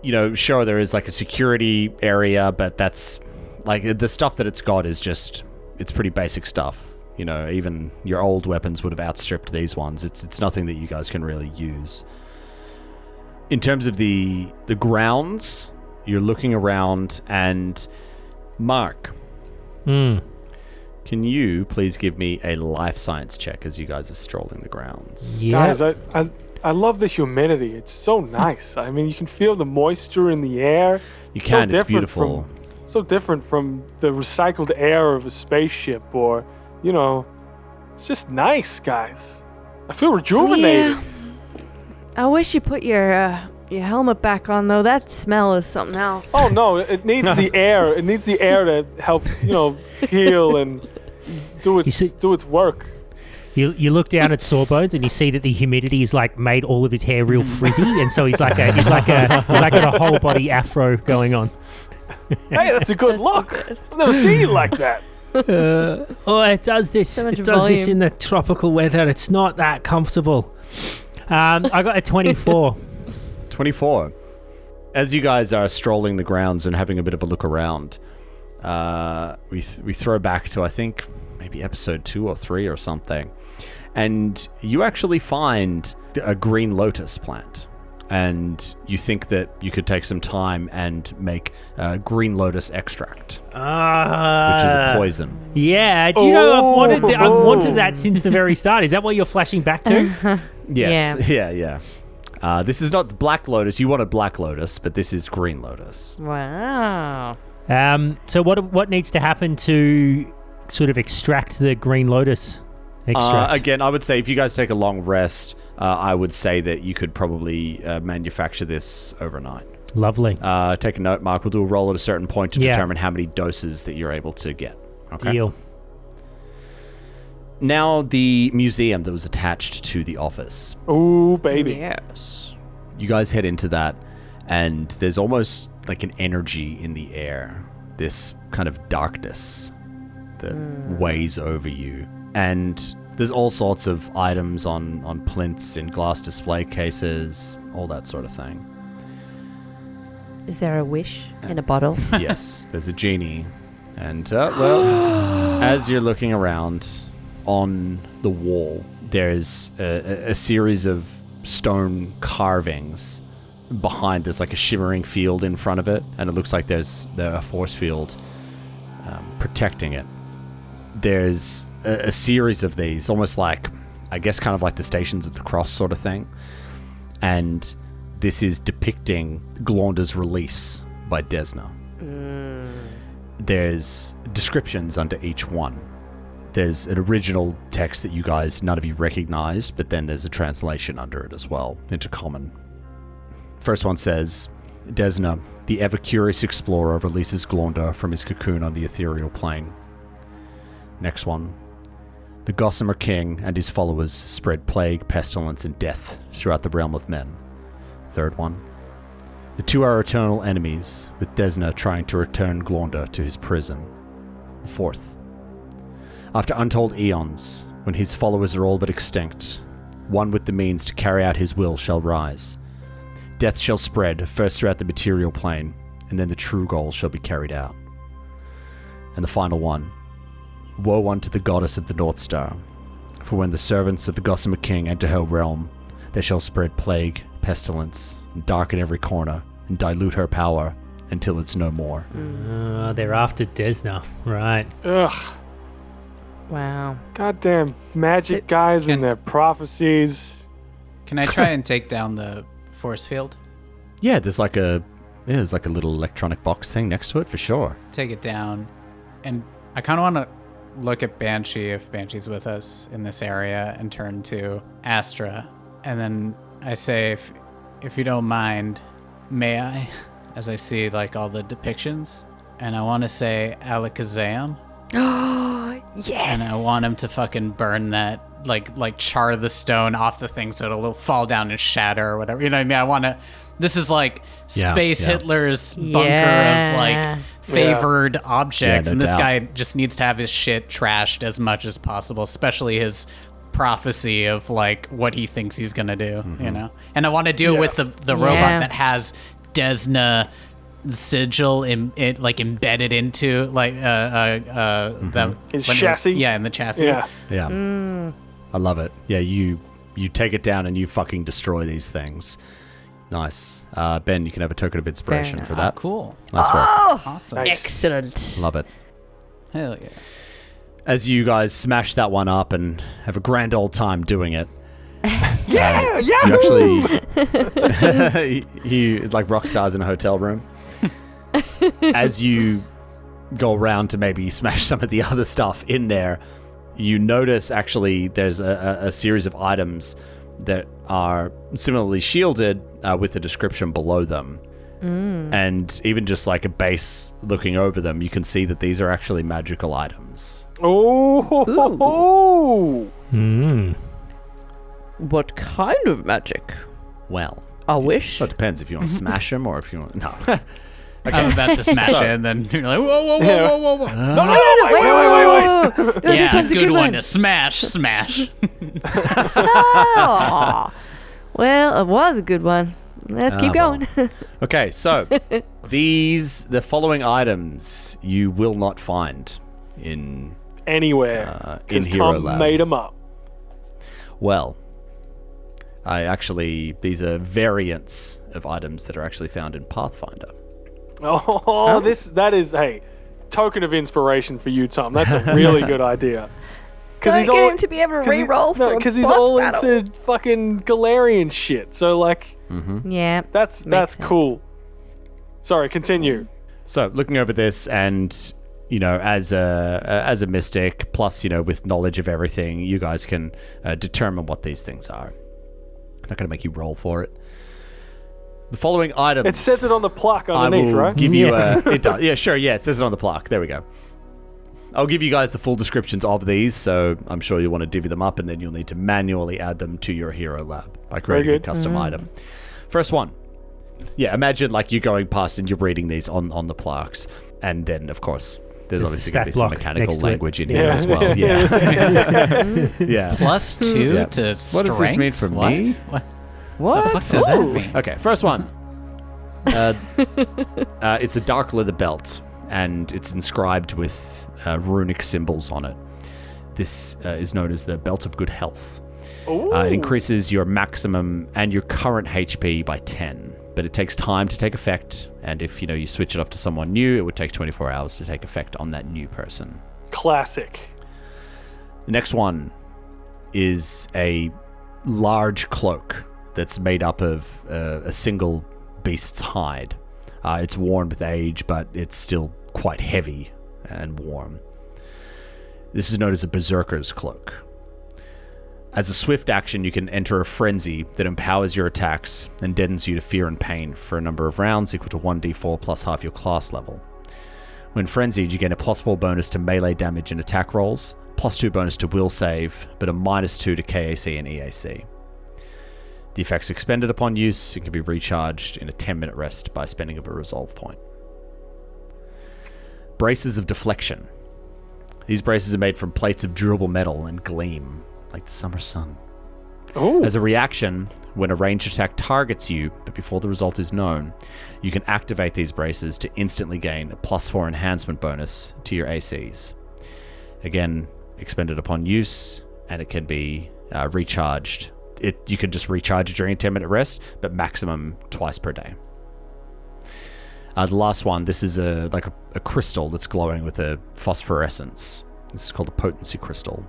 You know, sure, there is like a security area, but that's like the stuff that it's got is just, it's pretty basic stuff. You know, even your old weapons would have outstripped these ones. It's nothing that you guys can really use. In terms of the grounds, you're looking around, and Mark, can you please give me a life science check as you guys are strolling the grounds? Yeah. Guys, I love the humidity. It's so nice. I mean, you can feel the moisture in the air. You So can, it's different beautiful. So different from the recycled air of a spaceship, or, you know, it's just nice, guys. I feel rejuvenated. Yeah. I wish you put your helmet back on, though. That smell is something else. Oh no, it needs the air. It needs the air to help, heal and do its work. You look down at Sawbones and you see that the humidity has like made all of his hair real frizzy, and so he's like got a whole body afro going on. Hey, that's a good look. I've never seen you like that. It does this. So much It does this volume. in the tropical weather. It's not that comfortable. I got a 24. 24. As you guys are strolling the grounds and having a bit of a look around, we throw back to, I think, maybe episode 2 or 3 or something, and you actually find a green lotus plant, and you think that you could take some time and make green lotus extract, which is a poison. Yeah. Do you know I've wanted that since the very start. Is that what you're flashing back to? Yes. Yeah. This is not the black lotus. You wanted black lotus, but this is green lotus. Wow. So what needs to happen to sort of extract the green lotus extract? Again, I would say if you guys take a long rest, I would say that you could probably manufacture this overnight. Lovely. Take a note, Mark. We'll do a roll at a certain point to Yeah. determine how many doses that you're able to get. Okay. Deal. Now, the museum that was attached to the office. Ooh, baby. Yes. You guys head into that, and there's almost like an energy in the air. This kind of darkness that weighs over you. And there's all sorts of items on plinths in glass display cases, all that sort of thing. Is there a wish in a bottle? Yes, there's a genie. And, as you're looking around on the wall, there's a series of stone carvings behind. There's like a shimmering field in front of it, and it looks like there's a force field protecting it. There's a series of these, almost like, I guess, kind of like the Stations of the Cross sort of thing. And this is depicting Glonda's release by Desna. There's descriptions under each one. There's an original text that you guys, none of you recognized, but then there's a translation under it as well, into Common. First one says, Desna, the ever-curious explorer, releases Glonda from his cocoon on the ethereal plane. Next one. The Gossamer King and his followers spread plague, pestilence, and death throughout the realm of men. Third one. The two are eternal enemies, with Desna trying to return Glonda to his prison. Fourth. After untold eons, when his followers are all but extinct, one with the means to carry out his will shall rise. Death shall spread, first throughout the material plane, and then the true goal shall be carried out. And the final one. Woe unto the goddess of the North Star, for when the servants of the Gossamer King enter her realm, they shall spread plague, pestilence, and darken every corner, and dilute her power until it's no more. They're after Desna, right? Ugh. Wow. Goddamn magic guys and their prophecies. Can I try and take down the force field? Yeah, there's like a little electronic box thing next to it for sure. Take it down, and I kind of want to look at Banshee if Banshee's with us in this area, and turn to Astra, and then I say, if you don't mind, may I? As I see like all the depictions, and I want to say Alakazam. Oh, yes. And I want him to fucking burn that like char the stone off the thing so it'll fall down and shatter or whatever. You know what I mean? I want to. This is like Space Hitler's bunker of like favored objects, no and this doubt. guy just needs to have his shit trashed as much as possible, especially his prophecy of like what he thinks he's gonna do. You know, and I want to do it with the robot that has Desna sigil like embedded into like His chassis. in the chassis. Yeah. I love it. Yeah, you take it down and you fucking destroy these things. Nice. Ben, you can have a token of inspiration for that. Cool. Nice work. Awesome. Excellent. Love it. Hell yeah. As you guys smash that one up and have a grand old time doing it. You actually he like rock stars in a hotel room. As you go around to maybe smash some of the other stuff in there, you notice actually there's a series of items that are similarly shielded with a description below them. And even just like a base looking over them, you can see that these are actually magical items. Oh. What kind of magic? Well, A wish? so it depends if you want to smash them or if you want... No. I'm about to smash it, and then you're like, whoa. Wait. No, Yeah, this one's a good one one. to smash. Oh. Well, it was a good one. Let's keep going. Okay, so the following items you will not find in Anywhere. in Because Hero Tom Lab. made them up. Well, these are variants of items that are actually found in Pathfinder. Oh, that is, hey, token of inspiration for you, Tom. That's a really good idea. Don't get him to be able to re-roll for a because he's boss all battle. into fucking Galarian shit. So like, Yeah. that's sense. cool. Sorry, continue. So, looking over this, and you know, as a mystic, plus with knowledge of everything, you guys can determine what these things are. I'm not going to make you roll for it. The following items. It says it on the plaque I underneath, will right? give you it does. Yeah, sure. Yeah, it says it on the plaque. There we go. I'll give you guys the full descriptions of these, so I'm sure you'll want to divvy them up, and then you'll need to manually add them to your hero lab by creating a custom item. First one. Yeah, imagine like you're going past and you're reading these on the plaques, and then of course there's obviously going to be some mechanical language in here as well. Yeah. Yeah. Plus 2 Yeah. to strength? What does this mean for me? What the fuck does that mean? Okay, first one. It's a dark leather belt, and it's inscribed with runic symbols on it. This is known as the Belt of Good Health. It increases your maximum and your current HP by 10, but it takes time to take effect, and if you switch it off to someone new, it would take 24 hours to take effect on that new person. Classic. The next one is a large cloak that's made up of a single beast's hide. It's worn with age, but it's still quite heavy and warm. This is known as a berserker's cloak. As a swift action, you can enter a frenzy that empowers your attacks and deadens you to fear and pain for a number of rounds equal to 1d4 plus half your class level. When frenzied, you gain a +4 bonus to melee damage and attack rolls, +2 bonus to will save, but a -2 to KAC and EAC. The effects expended upon use can be recharged in a 10-minute rest by spending of a resolve point. Braces of deflection. These braces are made from plates of durable metal and gleam, like the summer sun. Ooh. As a reaction, when a ranged attack targets you, but before the result is known, you can activate these braces to instantly gain a +4 enhancement bonus to your ACs. Again, expended upon use, and it can be recharged. You can just recharge it during a 10-minute rest, but maximum twice per day. The last one, this is a crystal that's glowing with a phosphorescence. This is called a potency crystal.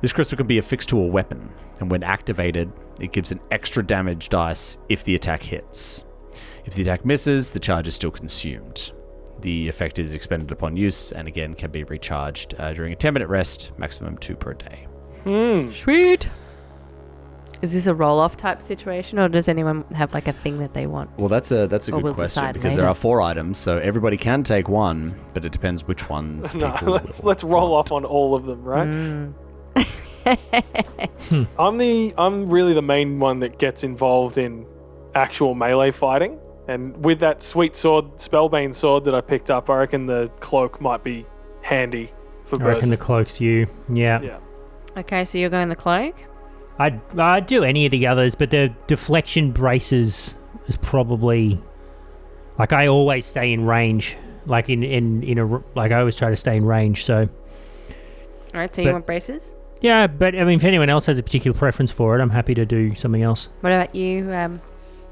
This crystal can be affixed to a weapon, and when activated, it gives an extra damage dice if the attack hits. If the attack misses, the charge is still consumed. The effect is expended upon use, and again can be recharged during a 10-minute rest, maximum 2 per day. Sweet. Is this a roll-off type situation, or does anyone have like a thing that they want? Well, that's a good we'll question, decide because later. there are 4 items, so everybody can take one, but it depends which ones No, people let's roll want. off on all of them, right? I'm really the main one that gets involved in actual melee fighting. And with that sweet sword, Spellbane sword that I picked up, I reckon the cloak might be handy for I reckon Berserk. the cloak's you. Yeah. Yeah. Okay, so you're going the cloak? I'd do any of the others, but the deflection braces is probably... Like, I always stay in range. Like, I always try to stay in range, so... Alright, so you want braces? Yeah, but, I mean, if anyone else has a particular preference for it, I'm happy to do something else. What about you,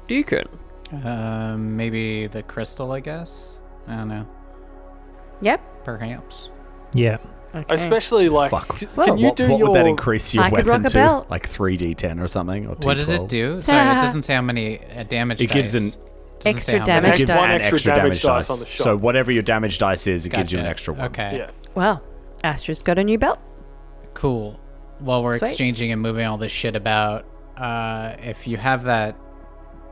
Deacon? Maybe the crystal, I guess. I don't know. Yep. Perhaps. Yeah. Okay. Especially like, Fuck. can you what, do what your... would that increase your I could weapon rock a to? belt. Like 3d10 or something? Or What does it 2d12s? do? Sorry, it doesn't say how many damage It gives dice. an Doesn't extra say how damage many. It gives dice. One an extra damage dice. on the shot. So whatever your damage dice is, it gives you an Gotcha. extra one. Okay. Yeah. Well, Astra's got a new belt. Cool. While we're Sweet. exchanging and moving all this shit about, if you have that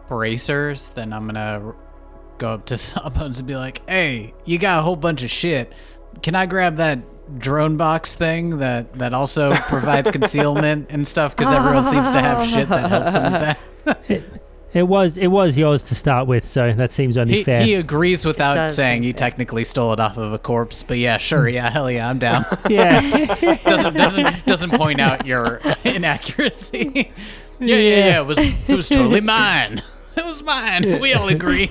bracers, then I'm gonna go up to Sawbones and be like, "Hey, you got a whole bunch of shit. Can I grab that drone box thing that also provides concealment and stuff? Because everyone seems to have shit that helps them with that." It was yours to start with, so that seems only fair. He agrees without does saying seem he fair. technically stole it off of a corpse, but yeah, sure, yeah, hell yeah, I'm down. Yeah. doesn't point out your inaccuracy. Yeah. It was totally mine. It was mine. We all agree.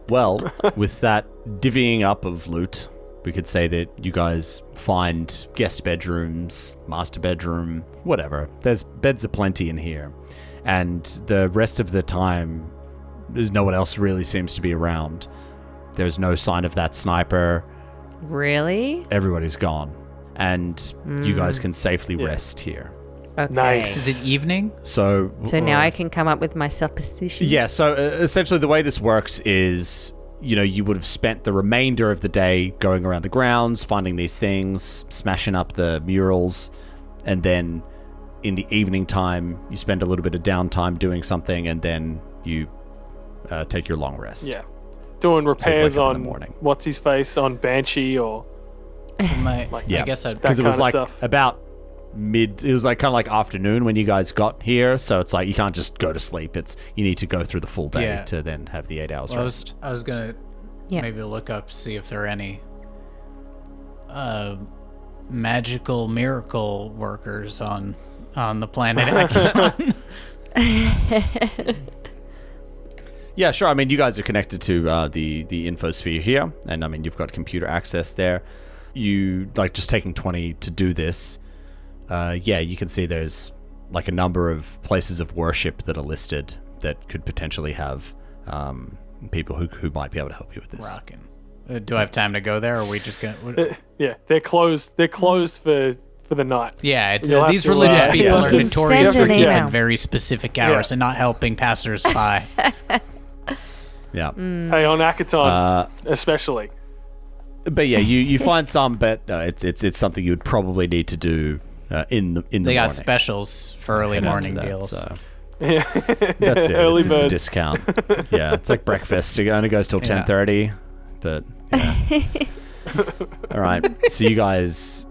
Well, with that divvying up of loot, we could say that you guys find guest bedrooms, master bedroom, whatever. There's beds aplenty in here. And the rest of the time, there's no one else really seems to be around. There's no sign of that sniper. Really? Everybody's gone. And you guys can safely rest here. Okay. Nice. Is it evening? So now I can come up with my supposition. yeah, so essentially the way this works is, you would have spent the remainder of the day going around the grounds, finding these things, smashing up the murals, and then in the evening time, you spend a little bit of downtime doing something, and then you take your long rest. Yeah. Doing repairs wake up in the on morning. what's his face on Banshee or I Yeah. guess I'd... Because it was kind of like stuff. about it was like kind of like afternoon when you guys got here, so it's like you can't just go to sleep. You need to go through the full day Yeah. to then have the 8 hours Well, rest. I was gonna Yeah. maybe look up, see if there are any magical miracle workers on the planet Akiton. Yeah, sure. I mean, you guys are connected to the infosphere here, and I mean, you've got computer access there. You like just taking 20 to do this. Yeah, you can see there's like a number of places of worship that are listed that could potentially have people who might be able to help you with this. Rockin'. Do I have time to go there, or are we just gonna... yeah, they're closed. They're closed for the night. Yeah, it's, You'll have these to, religious yeah. people You are can notorious send for an keeping email. very specific hours and not helping passers-by. Yeah. Hey, on Akaton especially. But yeah, you find some, but it's something you would probably need to do in the They morning. got specials for early Head out morning to that, deals. so. Yeah. That's it. Early It's a bird. discount. Yeah, it's like breakfast. It only goes till Yeah. 10:30, but yeah. All right. So you guys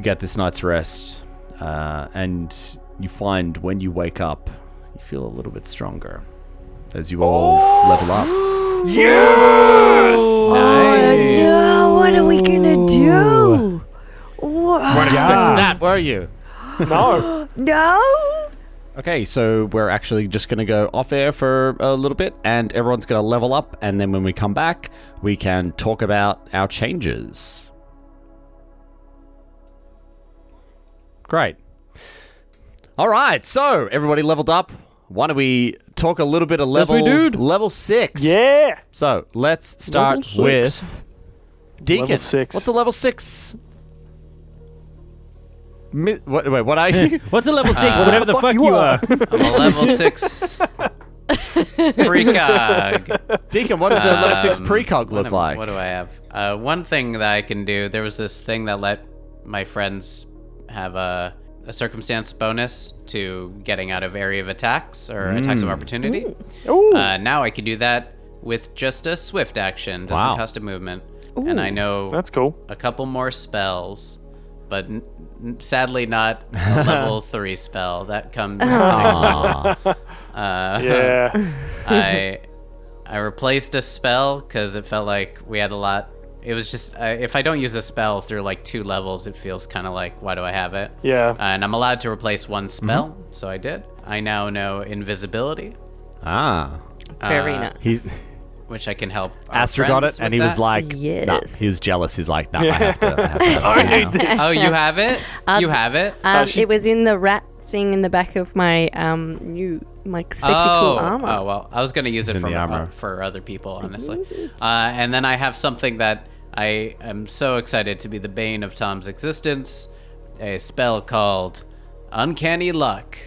get this night's rest, and you find when you wake up, you feel a little bit stronger as you all level up. Yes! Nice. No, what are we gonna do? Weren't expecting that, were you? No. No? Okay, so we're actually just going to go off air for a little bit, and everyone's going to level up, and then when we come back, we can talk about our changes. Great. All right, so everybody leveled up. Why don't we talk a little bit of level 6? Yeah. So let's start Level with Deacon. Level 6. What's a level 6? Wait, what are you? What's a level 6? Whatever the fuck you are. I'm a level 6 precog. Deacon, what does a level 6 precog look like? What do I have? One thing that I can do, there was this thing that let my friends have a circumstance bonus to getting out of area of attacks or attacks of opportunity. Ooh. Now I can do that with just a swift action. Doesn't Wow. cost a movement. And I know That's cool. a couple more spells but sadly not a level 3 spell. That comes next week. Yeah. I replaced a spell because it felt like we had a lot. It was just if I don't use a spell through like 2 levels, it feels kind of like, why do I have it? Yeah. And I'm allowed to replace 1 spell, so I did. I now know invisibility. Very nice. Which I can help. Our Astra got friends it, and with he was that. like, Yes. nah, he was jealous. He's like, nah, I have to have it. Oh, you have it? You have it? It was in the rat thing in the back of my sexy cool armor. Oh, well, I was going to use it in the armor. for other people, honestly. And then I have something that I am so excited to be the bane of Tom's existence, a spell called Uncanny Luck.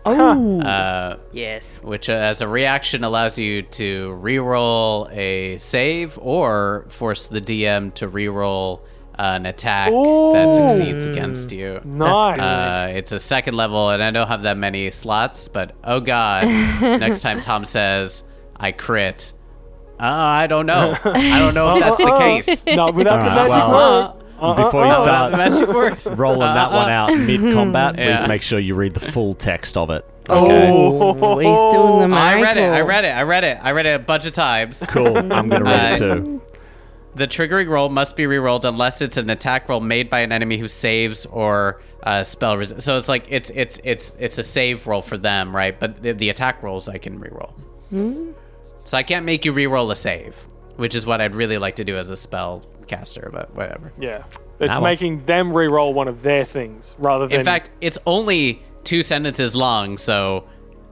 Oh, yes. Which as a reaction allows you to reroll a save or force the DM to reroll an attack that succeeds against you. Nice. It's a 2nd level, and I don't have that many slots, but oh god, next time Tom says, I crit. I don't know. I don't know if that's the case. Not without the magic well, word. Before you The start magic word. rolling that one out mid-combat, please Yeah. make sure you read the full text of it. Oh, he's doing the I miracle. read it a bunch of times. Cool. I'm going to read it too. The triggering roll must be rerolled unless it's an attack roll made by an enemy who saves or spell resist. So it's like it's a save roll for them, right? But the attack rolls I can reroll. So I can't make you reroll a save, which is what I'd really like to do as a spell caster, but whatever. Yeah. It's making them re-roll one of their things rather than... In fact, it's only 2 sentences long, so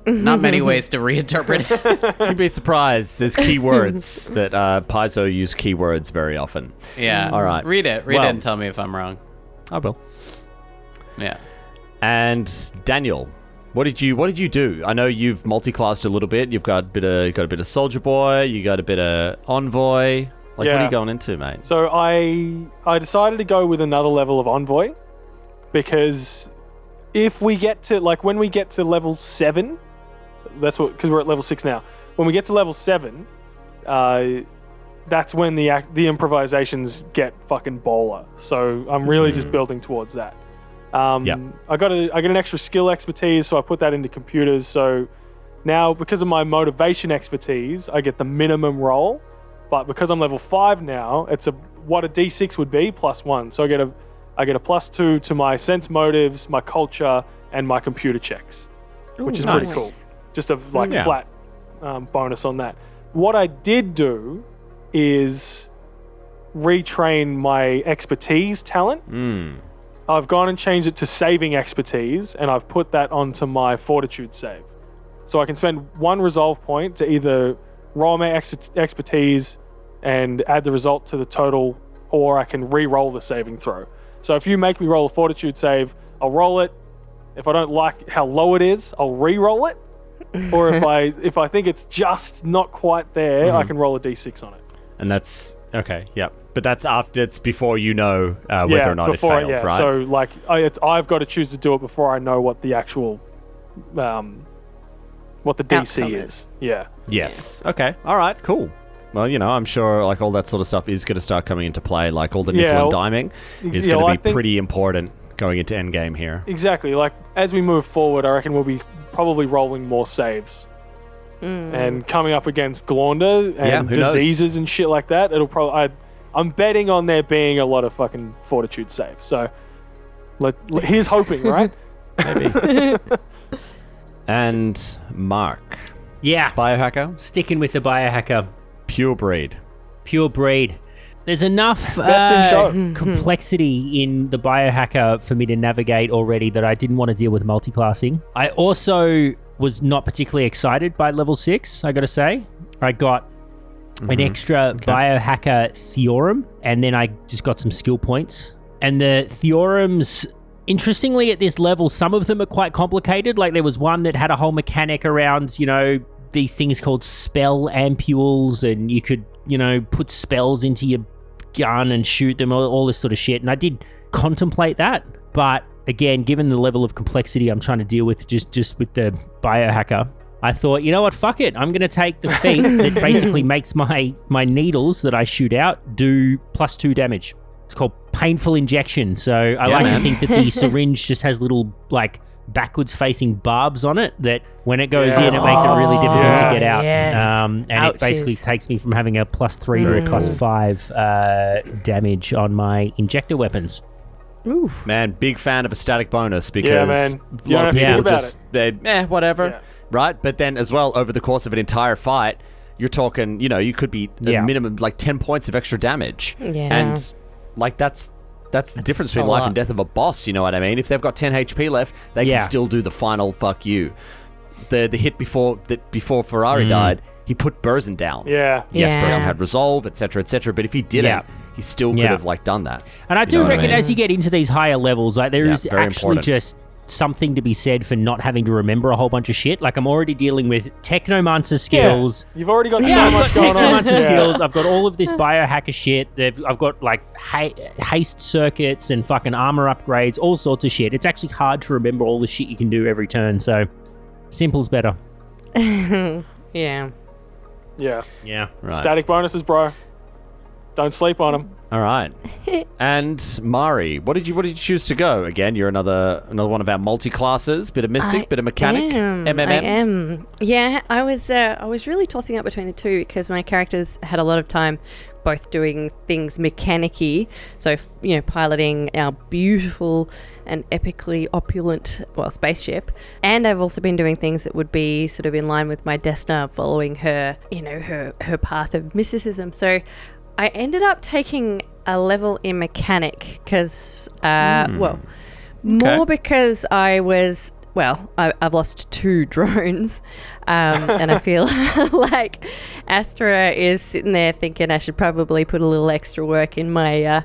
not many ways to reinterpret it. You'd be surprised. There's keywords that Paizo use keywords very often. Yeah. All right. Read it and tell me if I'm wrong. I will. Yeah. And Daniel, what did you do? I know you've multi-classed a little bit. You've got a bit of Soldier Boy. You got a bit of Envoy. What are you going into, mate? So I decided to go with another level of Envoy because if we get to, when we get to level 7, because we're at level 6 now. When we get to level 7, that's when the improvisations get fucking baller. So I'm really just building towards that. I got an extra skill expertise, so I put that into computers. So now, because of my motivation expertise, I get the minimum roll. But because I'm level 5 now, it's what a D6 would be +1. So I get a +2 to my sense motives, my culture, and my computer checks, which is pretty cool. Just a flat bonus on that. What I did do is retrain my expertise talent. I've gone and changed it to saving expertise, and I've put that onto my fortitude save. So I can spend 1 resolve point to either roll my expertise and add the result to the total, or I can re-roll the saving throw. So if you make me roll a fortitude save, I'll roll it. If I don't like how low it is, I'll re-roll it. Or if I think it's just not quite there, I can roll a d6 on it. And that's okay. Yep. But that's after. It's before you know whether or not it failed, right? So I've got to choose to do it before I know what the actual what the DC Outcome is. Yeah. Yes. Okay. All right. Cool. Well, I'm sure all that sort of stuff is going to start coming into play. Like all the nickel and diming is going to be pretty important going into endgame here. Exactly. Like as we move forward, I reckon we'll be probably rolling more saves and coming up against Glaunder and diseases and shit like that. It'll probably. I'm betting on there being a lot of fucking fortitude saves. So here's hoping, right? Maybe. And Mark. Yeah. Biohacker. Sticking with the biohacker. Pure breed. There's enough complexity in the biohacker for me to navigate already that I didn't want to deal with multiclassing. I also was not particularly excited by level 6, I got to say. I got an extra biohacker theorem, and then I just got some skill points. And the theorems, interestingly, at this level, some of them are quite complicated. Like there was one that had a whole mechanic around, these things called spell ampules, and you could, put spells into your gun and shoot them, all this sort of shit. And I did contemplate that, but again, given the level of complexity I'm trying to deal with just with the biohacker, I thought, you know what, fuck it. I'm going to take the feat that basically makes my needles that I shoot out do +2 damage. It's called painful injection. So I like to think that the syringe just has little like backwards facing barbs on it that when it goes in, it makes it really difficult to get out. Yes. And it basically takes me from having a +3 to a +5 damage on my injector weapons. Oof. Man, big fan of a static bonus because man. a lot of people just, whatever, Yeah. right? But then as well, over the course of an entire fight, you're talking, you could be a minimum like 10 points of extra damage. Yeah. And like that's the difference between life and death of a boss, you know what I mean? If they've got 10 HP left, they can still do the final fuck you. The hit before Ferrari died, he put Burzin down. Yeah. Yes, Yeah. Burzin had resolve, etc., etc. But if he didn't, he still could have like done that. And I do reckon as you get into these higher levels, like there is very actually important. just something to be said for not having to remember a whole bunch of shit. Like I'm already dealing with Technomancer skills. You've already got so I've much got going on. Technomancer skills. I've got all of this biohacker shit. I've got like haste circuits and fucking armor upgrades, all sorts of shit. It's actually hard to remember all the shit you can do every turn. So simple's better. Yeah. Yeah. Yeah. Right. Static bonuses, bro. Don't sleep on them. All right. And Mari, what did you choose to go? Again, you're another one of our multi-classes. Bit of mystic, bit of mechanic. MMM. I am. Yeah, I was really tossing up between the two because my characters had a lot of time both doing things mechanic-y, so piloting our beautiful and epically opulent spaceship, and I've also been doing things that would be sort of in line with my Desna, following her her path of mysticism. So I ended up taking a level in mechanic because more because I was I've lost 2 drones, and I feel like Astra is sitting there thinking I should probably put a little extra work in my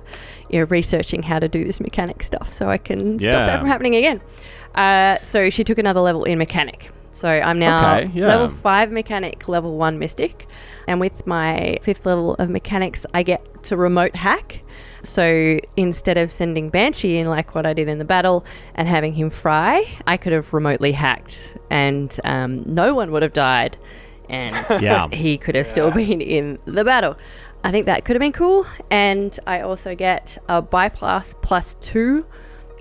researching how to do this mechanic stuff so I can stop that from happening again. So she took another level in mechanic. So I'm now level 5 mechanic, level 1 mystic, and with my 5th level of mechanics I get to remote hack. So instead of sending Banshee in like what I did in the battle and having him fry, I could have remotely hacked and no one would have died and he could have still been in the battle. I think that could have been cool. And I also get a bypass +2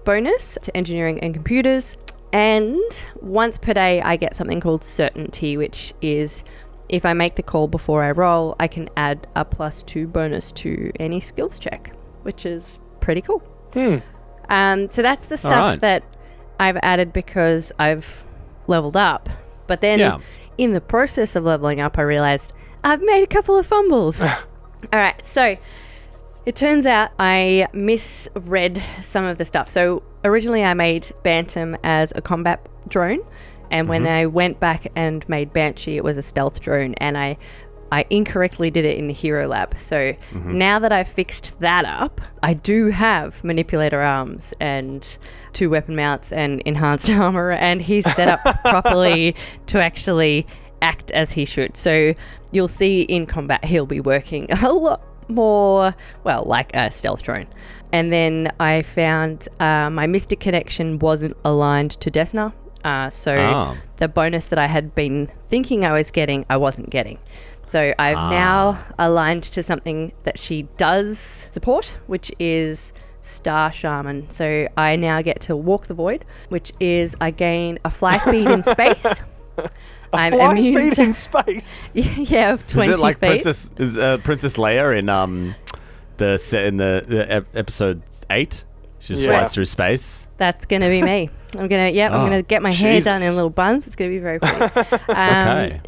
bonus to engineering and computers. And once per day I get something called certainty, which is if I make the call before I roll, I can add a +2 bonus to any skills check, which is pretty cool. So that's the stuff that I've added because I've leveled up. But then in the process of leveling up, I realized I've made a couple of fumbles. All right, so it turns out I misread some of the stuff. So originally I made Bantam as a combat drone, and when I went back and made Banshee, it was a stealth drone, and I incorrectly did it in the Hero Lab. So now that I've fixed that up, I do have manipulator arms and 2 weapon mounts and enhanced armor, and he's set up properly to actually act as he should. So you'll see in combat he'll be working a lot more, like a stealth drone. And then I found my Mystic connection wasn't aligned to Desna. So the bonus that I had been thinking I was getting, I wasn't getting. So I've now aligned to something that she does support, which is Star Shaman. So I now get to walk the void, which is I gain a fly speed in space. I'm fly immune speed to, in space. Yeah, of 20 Is it like feet. Princess Leia in the episode 8? She just flies through space. That's gonna be me. I'm gonna get my hair done in little buns. It's gonna be very pretty. Okay.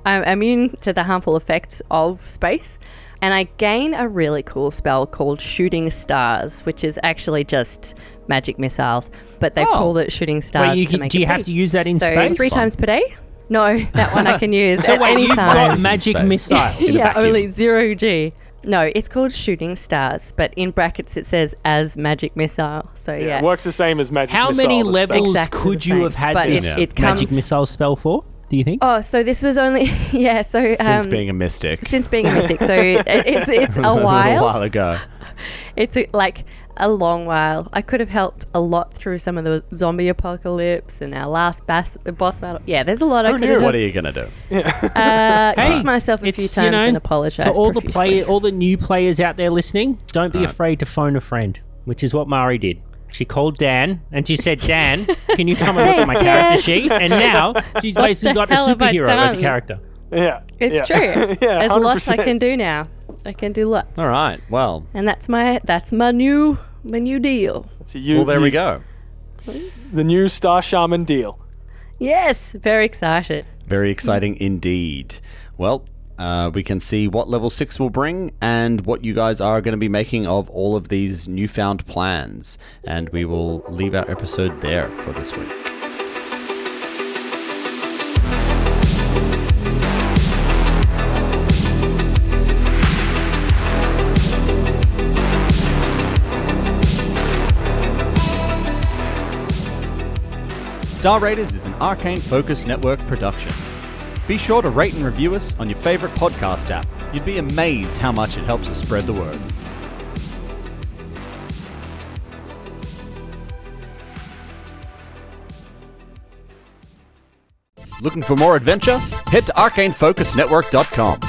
I'm immune to the harmful effects of space, and I gain a really cool spell called Shooting Stars, which is actually just magic missiles, but they called it Shooting Stars. Wait, do you have to use that in space? So 3 times per day? No, that one I can use So at wait, any you've time. got magic missiles. Yeah, only 0G. No, it's called Shooting Stars, but in brackets it says as magic missile. So yeah, It works the same as magic How missile. many the levels Exactly could the you same. have had But this it magic comes- missile spell for, do you think? Oh, so this was only So Since being a mystic. since being a mystic, so it's a little while. while ago. It's like a long while. I could have helped a lot through some of the zombie apocalypse and our last boss battle. Yeah, there's a lot I could have What done. are you gonna do? Kicked myself a few times and apologized to all profusely. all the new players out there listening, don't be afraid to phone a friend. which is what Mari did. She called Dan, and she said, Dan, can you come and look at my character sheet? And now she's basically got a superhero as a character. Yeah. It's true. Yeah, There's lots I 100%. can do now. I can do lots. All right. Well, And that's my new deal. So you, well, there we you- go. The new Star Shaman deal. Yes, very excited. Very exciting indeed. Well, we can see what level 6 will bring and what you guys are going to be making of all of these newfound plans. And we will leave our episode there for this week. Star Raiders is an Arcane Focus Network production. Be sure to rate and review us on your favorite podcast app. You'd be amazed how much it helps us spread the word. Looking for more adventure? Head to arcanefocusnetwork.com.